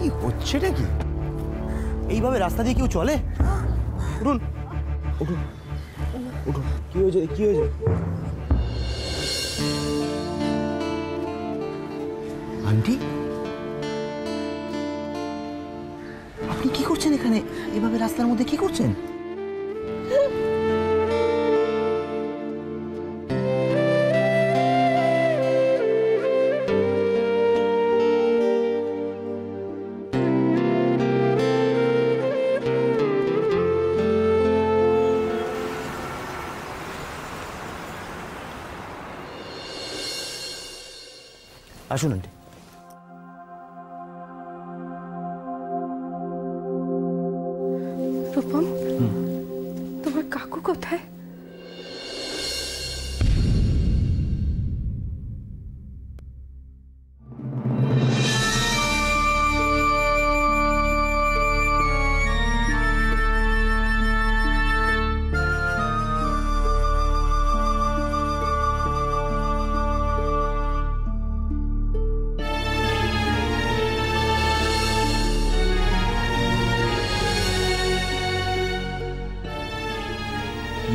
কি হচ্ছেটা কি? এইভাবে রাস্তা দিয়ে কেউ চলে? উঠুন উঠুন উঠুন। কি হয়েছে কি হয়েছে? আন্টি আপনি কি করছেন এখানে? এভাবে রাস্তার মধ্যে কি করছেন? আসুন আন্টি। রূপম, তোমার কাকু কোথায়?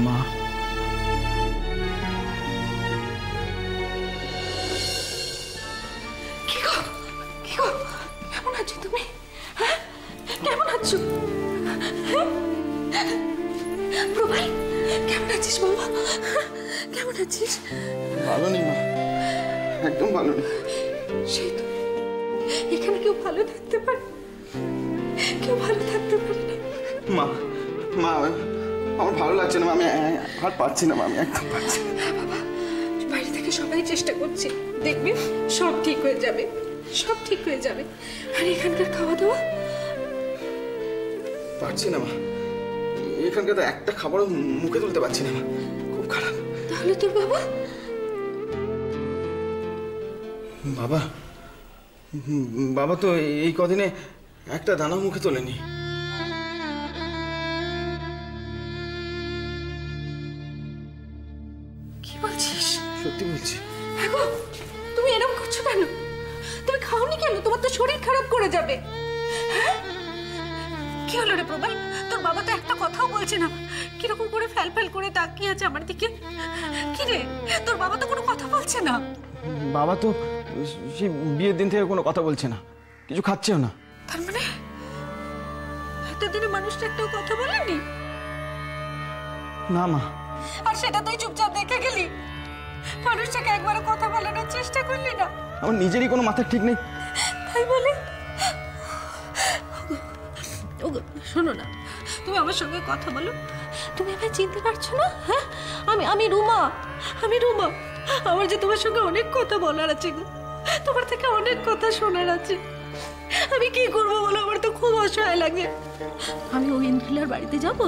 মা কি গো কেমন আছো তুমি? হ্যাঁ কেমন আছো? প্রভাই কেমন আছিস বাবা? কেমন আছিস? ভালো নেই মা, একদম ভালো নেই। সেই তো, এখানে কেউ ভালো থাকতে পারে? কেউ ভালো থাকতে পারে না। মা মা আমার ভালো লাগছে না, আমি আর পারছি না, আমি একদম পারছি না। হ্যাঁ বাবা, বাইরে থেকে সবাই চেষ্টা করছে, দেখবি সব ঠিক হয়ে যাবে, সব ঠিক হয়ে যাবে। আর এখানকার খাওয়া দাওয়া? পারছি না মা, এখানকার তো একটা খাবারও মুখে তুলতে পারছি না মা, খুব খারাপ। তাহলে তোর বাবা? বাবা বাবা তো এই কদিনে একটা দানা মুখে তোলেনি। কি বলছিস? সত্যি বলছি। হ্যাঁ গো, তুমি এরকম করছো কেন? তুমি খাওনি কেন? তোমার তো শরীর খারাপ করে যাবে। হ্যাঁ কি হলো রে প্রভাই? তোর বাবা তো একটা কথাও বলছে না, কিরকম করে ফ্যাল ফ্যাল করে তাকিয়ে আছে আমার দিকে। কি রে, তোর বাবা তো কোনো কথা বলছে না? বাবা তো সেই বিয়ের দিন থেকে কোনো কথা বলছে না, কিছু খাচ্ছেও না। তার মানে এতদিনে মানুষটা একটাও কথা বলেনি? না মা। আর সেটা তুই চুপচাপ দেখে গেলি? মানুষটাকে একবারও কথা বলানোর চেষ্টা করলি না? আমার নিজেরই কোনো মাথা ঠিক নেই। তাই বলে শোনো না, তুমি আমার সঙ্গে কথা বলো। তুমি আমায় চিনতে পারছো না? হ্যাঁ আমি রুমা, আমি রুমা। আমার যে তোমার সঙ্গে অনেক কথা বলার আছে গো, তোমার থেকে অনেক কথা শোনার আছে। আমি কি করবো বলো, আমার তো খুব অসহায় লাগে। আমি ওই ইন্দ্রিলার বাড়িতে যাবো,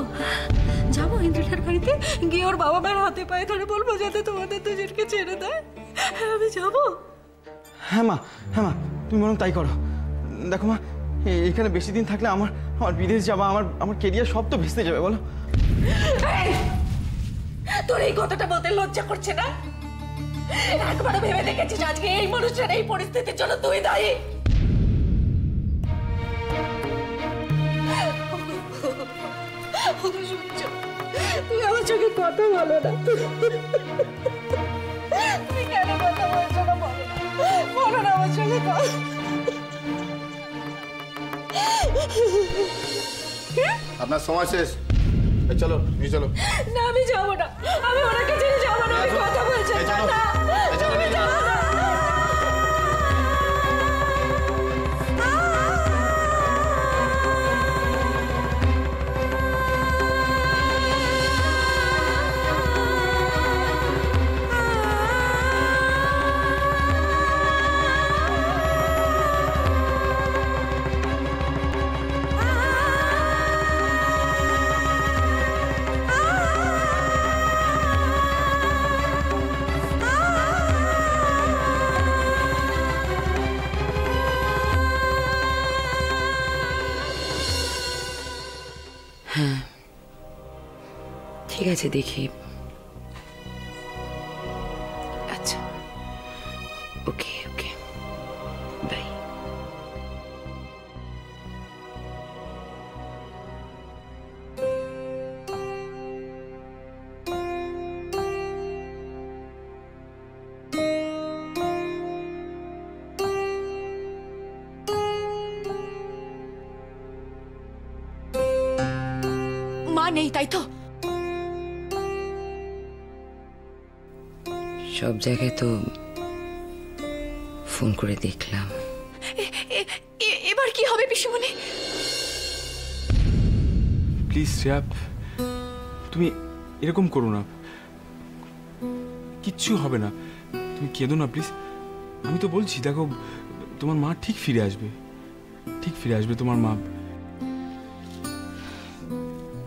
ইন্দ্রিলার বাড়িতে গিয়ে ওর বাবা মার হাতে পায়ে ধরে বলবো যাতে তোমাদের দুজনকে ছেড়ে দেয়। আমি যাবো। হ্যাঁ মা তুমি বরং তাই করো। দেখো মা, এখানে বেশি দিন থাকলে আমার বিদেশ যাওয়া, আমার কেরিয়ার সব তো ভেস্তে যাবে বলো। তোর এই কথাটা বলতে লজ্জা করছে না? একবারও ভেবে দেখেছিস আজকে এই মানুষের এই পরিস্থিতির জন্য তুই দায়ী? তুমি আমার চোখে কথা বলো না, তুমি কেন কথা বলছো না? বলো না আমার সঙ্গে কথা। আপনার সময় শেষ, চলো নিয়ে চলো। না আমি যাবো না, আমি ওনাকে ছেড়ে যাবো না, আমি কথা বলছি না। আমি যাবো না। ঠিক আছে, দেখি। আচ্ছা, ওকে বাই। নেই, তাই তো? সব জায়গায় তো ফোন করে দেখলাম। এবার কি হবে পিসিমণি? প্লিজ শ্রেয়া, তুমি এরকম করো না, কিচ্ছু হবে না, তুমি কেঁদো না প্লিজ। আমি তো বলছি, দেখো তোমার মা ঠিক ফিরে আসবে, ঠিক ফিরে আসবে তোমার মা।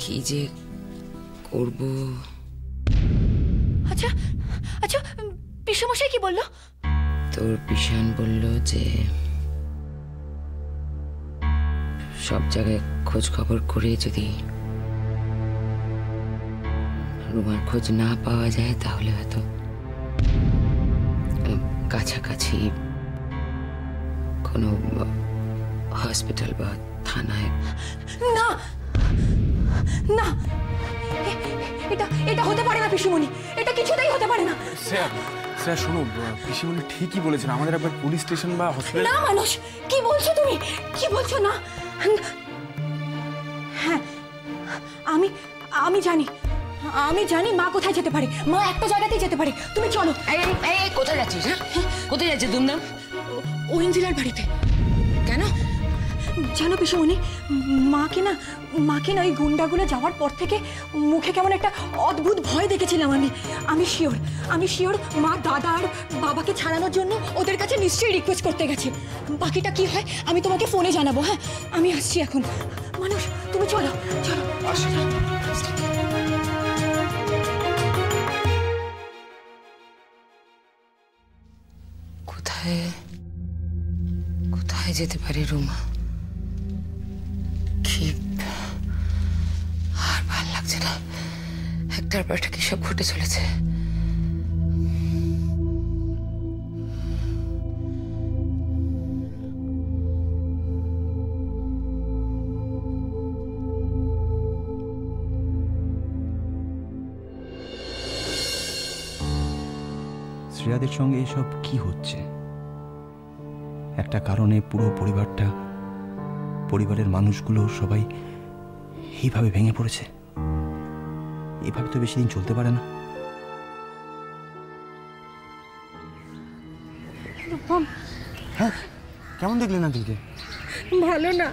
কি যে করব। আচ্ছা আচ্ছা, পিসেমশাই কি বললো? তোর পিসান বলল যে সব জায়গায় খোঁজ খবর করে যদি রুমার খোঁজ না পাওয়া যায় তাহলে হয়তো কাছাকাছি কোনো হসপিটাল বা থানায়। না না, এটা এটা হতে পারে না পিসিমণি, এটা কিছুতেই হতে পারে না। শ্রেয়া, শ্রেয়া শোনো, পিসিমণি ঠিকই বলেছেন, আমাদের একবার পুলিশ স্টেশন বা হসপিটাল। না মানুষ, কি বলছো তুমি? কি বলছো? না, হ্যাঁ আমি আমি জানি, আমি জানি মা কোথায় যেতে পারে। মা একটা জায়গাতেই যেতে পারে। তুমি চলো। কোথায় যাচ্ছিস? হ্যাঁ, কোথায় যাচ্ছে দুমদাম? ঐন্দ্রিলার বাড়িতে। কেন? জানো পিসিমণি, মাকে না ওই গুন্ডাগুলো যাওয়ার পর থেকে মুখে কেমন একটা অদ্ভুত ভয় দেখেছিলাম আমি। আমি শিওর মা দাদা আর বাবাকে ছাড়ানোর জন্য ওদের কাছে নিশ্চয়ই রিকোয়েস্ট করতে গেছে। বাকিটা কি হয় আমি তোমাকে ফোনে জানাবো। হ্যাঁ, আমি আসছি এখন। মানুষ, তুমি চলো চলো। কোথায় কোথায় যেতে পারে রুমা? কি আর ভাল লাগছে না, একটার পর একটা কি সব ঘটে চলেছে। শ্রেয়াদের সঙ্গে এসব কি হচ্ছে? একটা কারণে পুরো পরিবারের মানুষগুলো সবাই এইভাবে ভেঙে পড়েছে। এভাবে তো বেশি দিন চলতে পারে না। হ্যাঁ, কেমন দেখলেন আঙ্কেলকে? ভালো না,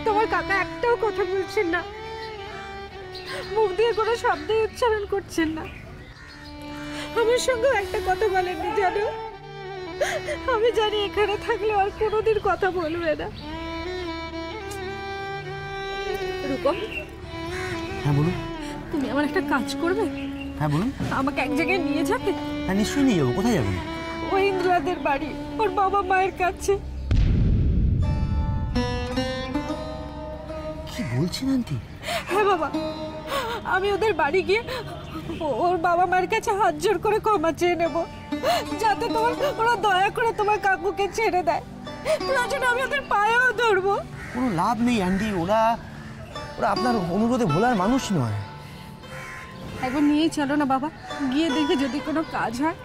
তোমার কাকা একটাও কথা বলছেন না, মুখ দিয়ে কোনো শব্দই উচ্চারণ করছেন না। আমার সঙ্গে একটা কথা বলেননি জানো? আমি জানি এখানে থাকলে আর কোনোদিন কথা বলবে না। রূপম, হ্যাঁ বলুন। তুমি আমার একটা কাজ করবে? হ্যাঁ বলুন। আমাকে এক জায়গায় নিয়ে যাবে? হ্যাঁ নিশ্চয়ই নিয়ে যাবো। কোথায় যাবেন? ওই ইন্দ্রাদের বাড়ি, ওর বাবা মায়ের কাছে। কি বলছেন আন্টি? হ্যাঁ বাবা, আমি ওদের বাড়ি গিয়ে ওর বাবা মায়ের কাছে হাত জোর করে ক্ষমা চেয়ে নেব, যাতে ওরা দয়া করে তোমার কাকুকে ছেড়ে দেয়। প্রয়োজনে আমি ওদের পায়েও ধরবো। কোনো লাভ নেই আন্টি, ওরা আপনার অনুরোধে ভোলার মানুষ নয়। একবার নিয়েই চলো না বাবা, গিয়ে দেখে যদি কোনো কাজ হয়।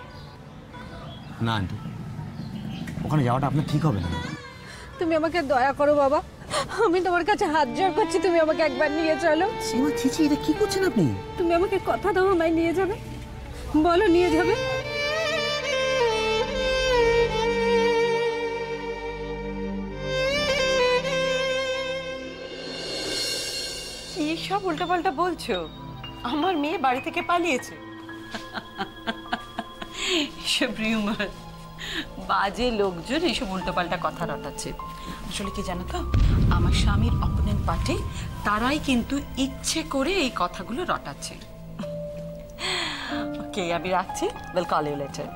না আন্টি, ওখানে যাওয়াটা আপনার ঠিক হবে না। তুমি আমাকে দয়া করো বাবা, আমি তোমার কাছে হাত জোর করছি, তুমি আমাকে একবার নিয়ে চলো। সীমা, ছিছি, এটা কি করছেন আপনি? তুমি আমাকে কথা দাও আমায় নিয়ে যাবে, বলো নিয়ে যাবে। কি সব উল্টাপাল্টা বলছো? আমার মেয়ে বাড়ি থেকে পালিয়েছে? এসব রিউমার, বাজে লোকজন এইসব উল্টোপাল্টা কথা রটাচ্ছে। আসলে কি জানো তো, আমার স্বামীর অপোনেন্ট পার্টি তারাই কিন্তু ইচ্ছে করে এই কথাগুলো রটাচ্ছে। ওকে, আমি রাখছি, উইল কল ইউ লেটার।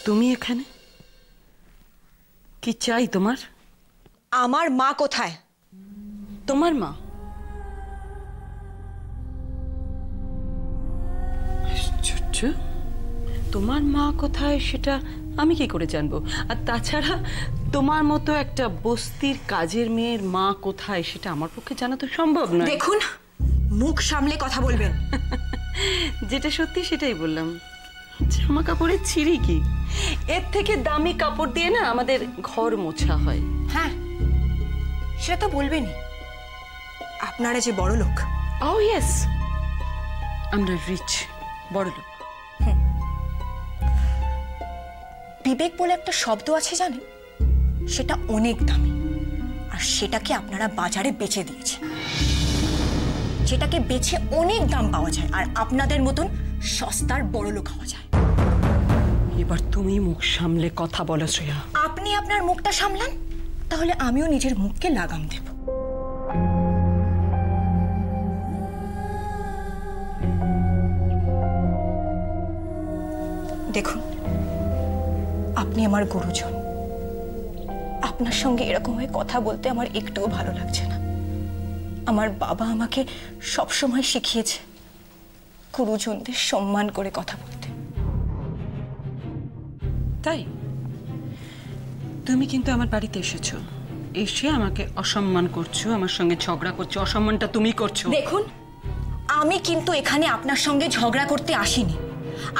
তুমি এখানে কি চাই তোমার? আমার মা কোথায়? তোমার মা? আশ্চর্য, তোমার মা কোথায় সেটা আমি কি করে জানবো? আর তাছাড়া তোমার মতো একটা বস্তির কাজের মেয়ের মা কোথায় সেটা আমার পক্ষে জানা তো সম্ভব নয়। দেখুন, মুখ সামলে কথা বলবেন। যেটা সত্যি সেটাই বললাম। জামা কাপড়ের ছিঁড়ি কি? এর থেকে দামি কাপড় দিয়ে না আমাদের ঘর মোছা হয়। হ্যাঁ, সেটা তো বলবেনই। আপনারা যে বড় লোক। ও ইয়েস, আমরা রিচ, বড় লোক। বিবেক বলে একটা শব্দ আছে জানেন, সেটা অনেক দামি, আর সেটাকে আপনারা বাজারে বেচে দিয়েছেন। যেটাকে বেচে অনেক দাম পাওয়া যায়, আর আপনাদের মতন সস্তার বড় লোক হওয়া যায়। এবার তুমি মুখ সামলে কথা বলো শ্রেয়া। আপনি আপনার মুখটা সামলান, তাহলে আমিও নিজের মুখকে লাগাম দেব। দেখুন, আপনি আমার গুরুজন। আপনার সঙ্গে এরকম হয়ে কথা বলতে আমার একটুও ভালো লাগছে না। আমার বাবা আমাকে সবসময় শিখিয়েছে গুরুজনদের সম্মান করে কথা বলতে। তাই তুমি কিন্তু আমার বাড়িতে এসেছো, এসে আমাকে অসম্মান করছো, আমার সঙ্গে ঝগড়া করছো। অসম্মানটা তুমি করছো। দেখুন, আমি কিন্তু এখানে আপনার সঙ্গে ঝগড়া করতে আসিনি।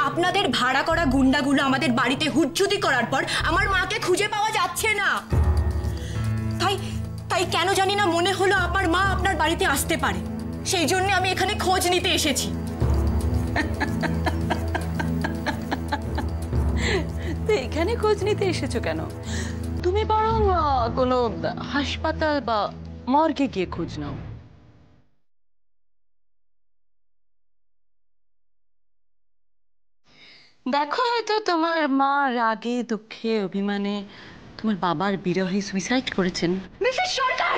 আপনাদের ভাড়া করা গুন্ডাগুলো আমাদের বাড়িতে হুজ্জুতি করার পর আমার মাকে খুঁজে পাওয়া যাচ্ছে না। তাই কেন জানি না মনে হলো আমার মা আপনার বাড়িতে আসতে পারে, সেই জন্য আমি এখানে খোঁজ নিতে এসেছি। তো এখানে খোঁজ নিতে এসেছো কেন? তুমি বরং কোনো হাসপাতাল বা মর্গে গিয়ে খোঁজ নাও। দেখো, হয়তো তোমার মা রাগে, দুঃখে, অভিমানে তোমার বাবার বিরহে সুইসাইড করেছেন। মিসেস সরকার,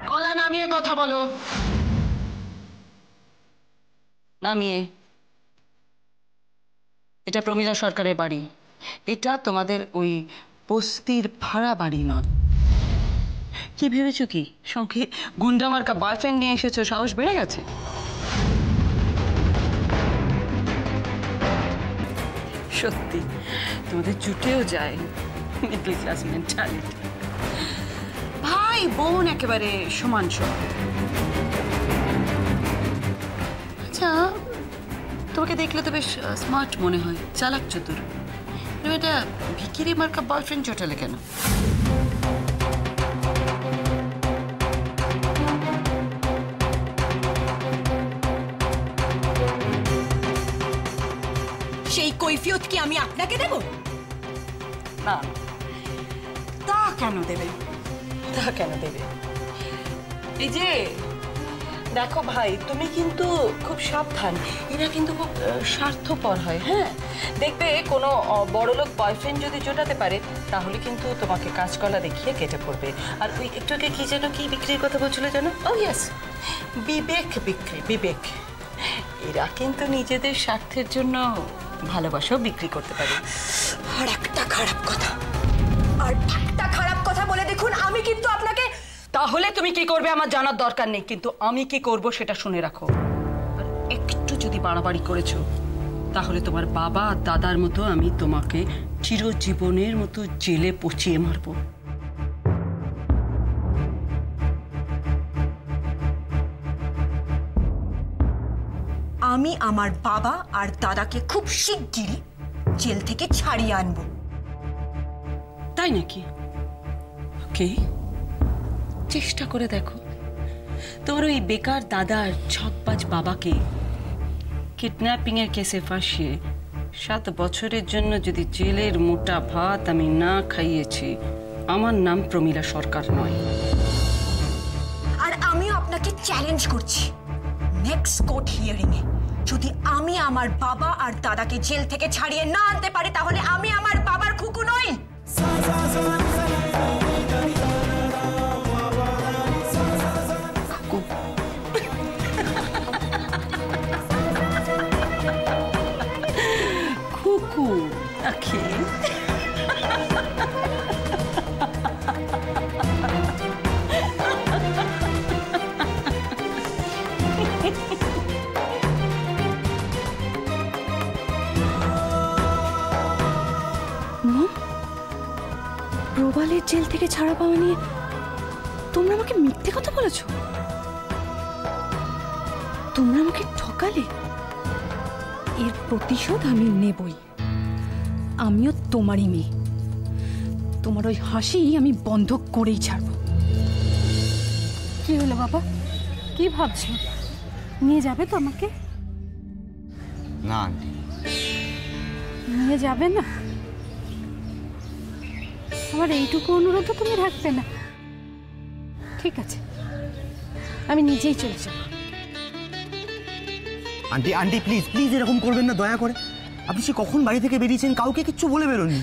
গলা নামিয়ে কথা বলো। নামিয়ে। এটা প্রমীলা সরকারের বাড়ি, এটা তোমাদের ওই বস্তির ভাড়া বাড়ি নয়। কি ভেবেছো কি সঙ্গে গুন্ডা মার্কা বয়ফ্রেন্ড নিয়ে এসেছো? সাহস বেড়ে গেছে? সত্যি তোমাদের জুটেও যায় মিডল ক্লাস মেন্টালিটি। ভাই বোন একেবারে সমান সমান। আচ্ছা, তোমাকে দেখলে তো বেশ স্মার্ট মনে হয়, চালাক চতুর। এটা ভিকিরি মার্কা বয়ফ্রেন্ড জোটালে কেন? সেই কৈফিয়ত কি আমি আপনাকে দেব? না, তা কেন দেবে? তা কেন দেবে? এই যে দেখো ভাই, তুমি কিন্তু খুব সাবধান। এরা কিন্তু খুব স্বার্থপর হয়। হ্যাঁ, দেখবে কোনো বড়লোক বয়ফ্রেন্ড যদি জোটাতে পারে তাহলে কিন্তু তোমাকে কাজকলা দেখিয়ে কেটে পড়বে। আর ওই একটু আগে কি যেন কি বিক্রির কথা বলছিল যেন? ও ইয়েস, বিবেক বিক্রি। বিবেক। এরা কিন্তু নিজেদের স্বার্থের জন্য ভালোবাসাও বিক্রি করতে পারে। আর একটা খারাপ কথা বলে দেখুন, আমি কিন্তু আপনাকে। তাহলে তুমি কি করবে আমার জানার দরকার নেই, কিন্তু আমি কি করব সেটা শুনে রাখো। আর একটু যদি বাড়াবাড়ি করেছো তাহলে তোমার বাবা আর দাদার মতো আমি তোমাকে চিরজীবনের মতো জেলে পচিয়ে মারবো। আমি আমার বাবা আর দাদাকে খুব শিগগিরই জেল থেকে ছাড়িয়ে আনবো। তাই নাকি? ওকে, চেষ্টা করে দেখো। তোমার ওই বেকার দাদার ছকবাজ বাবাকে কিডন্যাপিং এর কেসে ফাঁসিয়ে 7 বছরের জন্য যদি জেলের মোটা ভাত আমি না খাইয়েছি, আমার নাম প্রমীলা সরকার নয়। আর আমিও আপনাকে চ্যালেঞ্জ করছি, নেক্সট কোর্ট হিয়ারিং এ যদি আমি আমার বাবা আর দাদাকে জেল থেকে ছাড়িয়ে না আনতে পারি তাহলে আমি আমার বাবার খুকু নই। খুকু। ওকে, প্রবালের জেল থেকে ছাড়া পাওয়া নিয়ে তোমরা আমাকে মিথ্যে কথা বলেছো, তোমরা আমাকে ঠকালে। এর প্রতিশোধ আমি নেবই। আমিও তোমারই মেয়ে, তোমার ওই হাসি আমি বন্ধ করেই ছাড়বো। কি হলো বাবা, কি ভাবছো? নিয়ে যাবে তো আমাকে? না আন্টি, নিয়ে যাবে না? আমার এইটুকু অনুরোধও তুমি রাখবে না? ঠিক আছে, আমি নিজেই চলে যাব। আন্টি আন্টি প্লিজ প্লিজ এরকম করবেন না, দয়া করে। আপনি সে কখন বাড়ি থেকে বেরিয়েছেন, কাউকে কিচ্ছু বলে বেরোননি।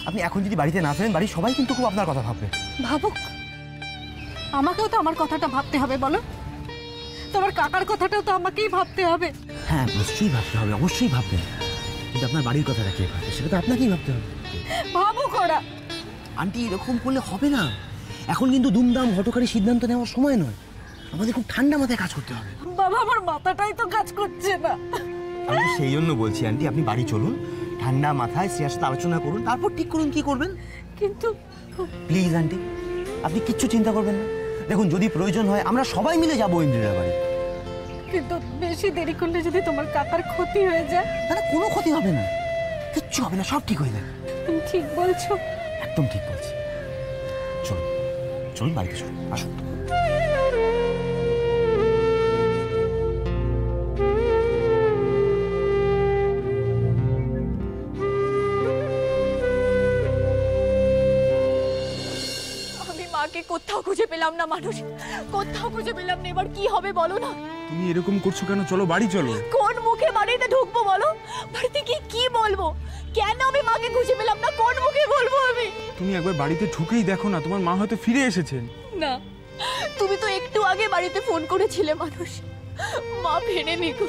আপনি এখন যদি বাড়িতে না ফেরেন, বাড়ির সবাই কিন্তু খুব আপনার কথা ভাববে। ভাবুক, আমাকেও তো আমার কথাটা ভাবতে হবে বলো। তোমার কাকার কথাটাও তো আমাকেই ভাবতে হবে। হ্যাঁ নিশ্চয়ই ভাবতে হবে, অবশ্যই ভাববেন, কিন্তু আপনার বাড়ির কথাটা কে ভাববে সেটা তো আপনাকেই ভাবতে হবে। ভাবুক ওরা। আন্টি এরকম করলে হবে না। এখন কিন্তু দুমদাম হটকারী সিদ্ধান্ত নেওয়ার সময় নয়, আমাদের খুব ঠান্ডা মাথায় কাজ করতে হবে। বাবা আমার মাথাটাই তো কাজ করছে না। আমি তো সেই জন্য বলছি আন্টি, আপনি বাড়ি চলুন, ঠান্ডা মাথায় শ্রেয়ার সাথে আলোচনা করুন, তারপর ঠিক করুন কি করবেন। কিন্তু প্লিজ আন্টি, আপনি কিচ্ছু চিন্তা করবেন না। দেখুন যদি প্রয়োজন হয় আমরা সবাই মিলে যাবো ইন্দিরার বাড়ি। কিন্তু বেশি দেরি করলে যদি তোমার কাকার ক্ষতি হয়ে যায়? না কোনো ক্ষতি হবে না, কিচ্ছু হবে না, সব ঠিক হয়ে যাবে। তুমি ঠিক বলছো? একদম ঠিক বলছি। চলুন চলুন বাড়িতে চলুন, আসুন। আমি মাকে কোথাও খুঁজে পেলাম না মানুষ, কোথাও খুঁজে পেলাম না। এবার কি হবে বলো না? তুমি এরকম করছো কেন? চলো বাড়ি চলো। কোন মুখে বাড়িতে ঢুকবো বলো? বাড়িতে গিয়ে কি বলবো? কেন আমি মাকে খুঁজে পেলাম না, কোন মুখে বলবো আমি? তুমি একবার বাড়িতে ঢুকেই দেখো না, তোমার মা হয়তো ফিরে এসেছেন। না, তুমি তো একটু আগে বাড়িতে ফোন করেছিলে মানুষ। মা ফেরেনি গো,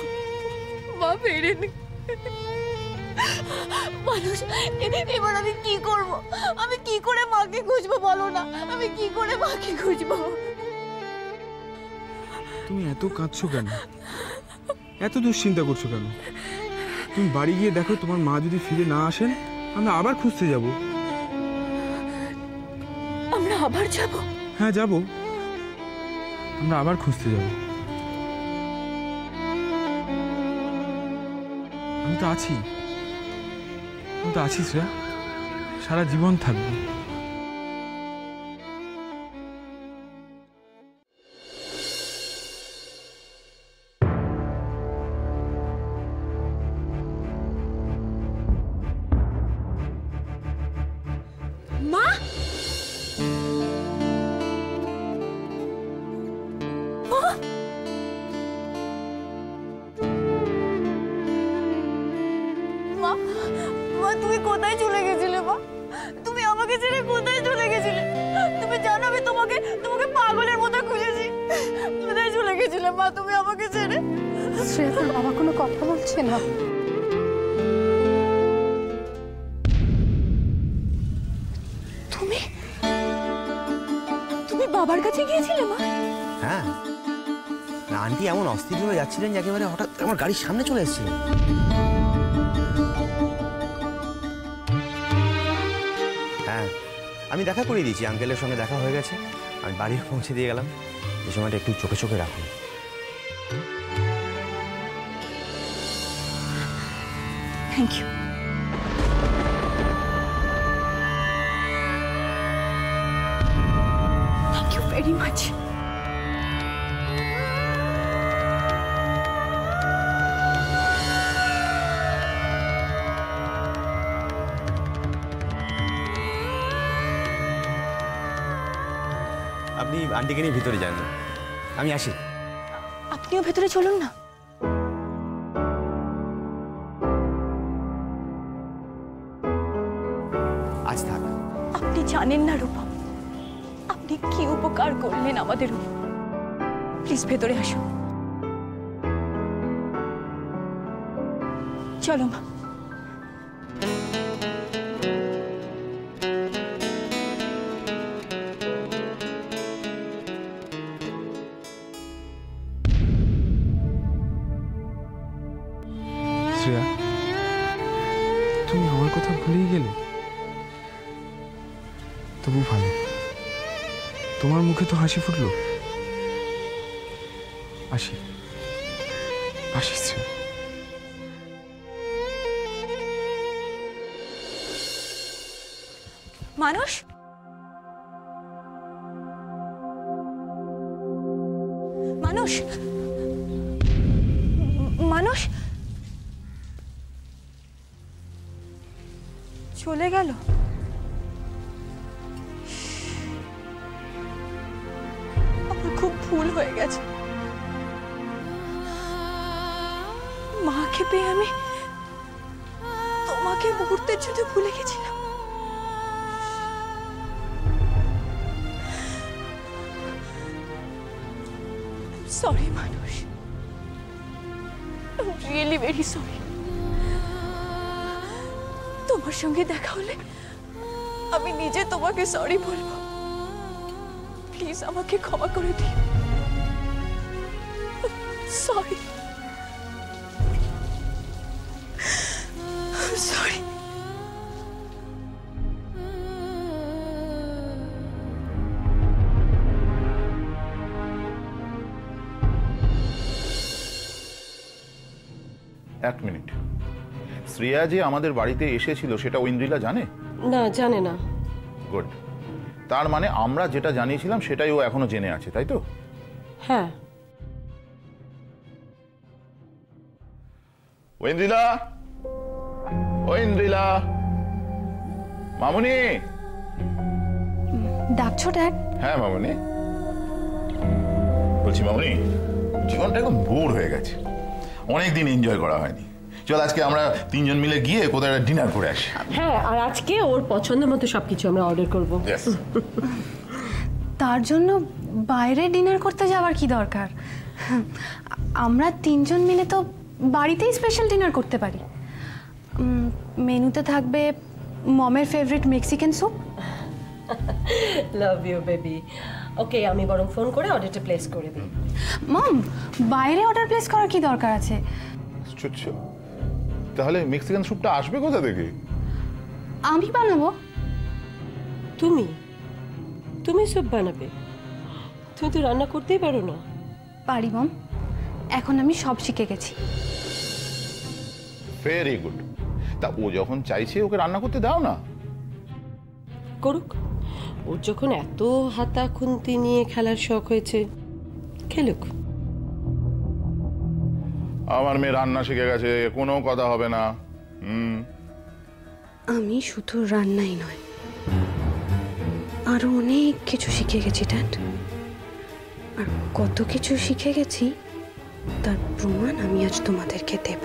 মা ফেরেনি। মানুষ এবার আমি কি করব? আমি কি করে মাকে খুঁজবো বলো না? আমি কি করে মাকে খুঁজবো? তুমি এত কাঁদছো কেন, এত দুশ্চিন্তা করছো কেন? তুমি বাড়ি গিয়ে দেখো, তোমার মা যদি ফিরে না আসেন আমরা আবার খুঁজতে যাব। আমরা আবার যাব? হ্যাঁ যাব, আমরা আবার খুঁজতে যাব। আমি তো আছি, আমি তো আছি শ্রেয়া, সারা জীবন থাকবো। মা, মা, মা তুমি কোথায় চলে গেছিলে? মা তুমি আমাকে ছেড়ে কোথায় চলে গেছিলে? তুমি জানো আমি তোমাকে তোমাকে পাগলের মতো খুঁজেছি। কোথায় চলে গেছিলে মা তুমি আমাকে ছেড়ে? শ্রেয়া, তোর বাবা কোনো কথা বলছে না? তুমি তুমি বাবার কাছে গিয়েছিলে মা? হ্যাঁ, না আন্টি এমন অস্থিরভাবে যাচ্ছিলেন যে একেবারে হঠাৎ আমার গাড়ির সামনে চলে এসেছিলেন। হ্যাঁ, আমি দেখা করিয়ে দিয়েছি, আঙ্কেলের সঙ্গে দেখা হয়ে গেছে, আমি বাড়ি পৌঁছে দিয়ে গেলাম। এই সময়টা একটু চোখে চোখে রাখুন। Thank you. Thank you very much. আপনি আন্টিকে নিয়ে ভিতরে যান না, আমি আসি। আপনিও ভেতরে চলুন না। আজ থাক। আপনি জানেন না রূপা, আপনি কি উপকার করলেন আমাদের উপর। প্লিজ ভেতরে আসুন। চলো মা। শ্রেয়া, তুমি আমার কথা ভুলেই গেলে? তবু ভালো। তোমার মুখে তো হাসি ফুটলো। আসি আসিস রে। মানুষ, মানুষ, মানুষ চলে গেল। আমার খুব ভুল হয়ে গেছে। মাকে পেয়ে আমি তোমাকে মুহূর্তের জন্য ভুলে গেছিলাম। সরি মানুষ, রিয়েলি ভেরি সরি। তোমার সঙ্গে দেখা হলে আমি নিজে তোমাকে সরি বলবো। প্লিজ আমাকে ক্ষমা করে দিও। Sorry, sorry. এক মিনিট, শ্রেয়া যে আমাদের বাড়িতে এসেছিল সেটা ঐন্দ্রিলা জানে? না, জানে না। গুড। তার মানে আমরা যেটা জানিয়েছিলাম সেটাই ও এখনো জেনে আছে, তাই তো? হ্যাঁ। ঐন্দ্রিলা, ঐন্দ্রিলা, মামুনি। ডাকছো ড্যাড? হ্যাঁ মামুনি। বলছি মামুনি, জীবনটা একদম বোর হয়ে গেছে, অনেকদিন এনজয় করা হয়নি। চল আজকে আমরা তিনজন মিলে গিয়ে কোথাও ডিনার করে আসি। হ্যাঁ, আর আজকে ওর পছন্দ মতো সবকিছু আমরা অর্ডার করব। তার জন্য বাইরে ডিনার করতে যাওয়ার কি দরকার? আমরা তিনজন মিলে তো বাড়িতেই স্পেশাল ডিনার করতে পারি। মেনুতে থাকবে মমের favourite Mexican soup. Love you baby. Okay, আমি বরং ফোন করে অর্ডারটা প্লেস করে দিই। মম, বাইরে অর্ডার প্লেস করার কি দরকার আছে? আশ্চর্য, তাহলে মেক্সিকান স্যুপটা আসবে কোথা থেকে? আমি বানাবো। তুমি তুমি স্যুপ বানাবে? তুমি তো রান্না করতেই পারো না। পারি মম, এখন আমি সব শিখে গেছি। Very good. তা ও যখন চাইছে ওকে রান্না করতে দাও না। করুক, ওর যখন এত হাতা খুন্তি নিয়ে খেলার শখ হয়েছে, খেলুক। আমার মেয়ে রান্না শিখে গেছে, কোনো কথা হবে না। আমি শুধু রান্নাই নয়, আরো অনেক কিছু শিখে গেছি ড্যাড। আর কত কিছু শিখে গেছি তার প্রমাণ আমি আজ তোমাদেরকে দেব।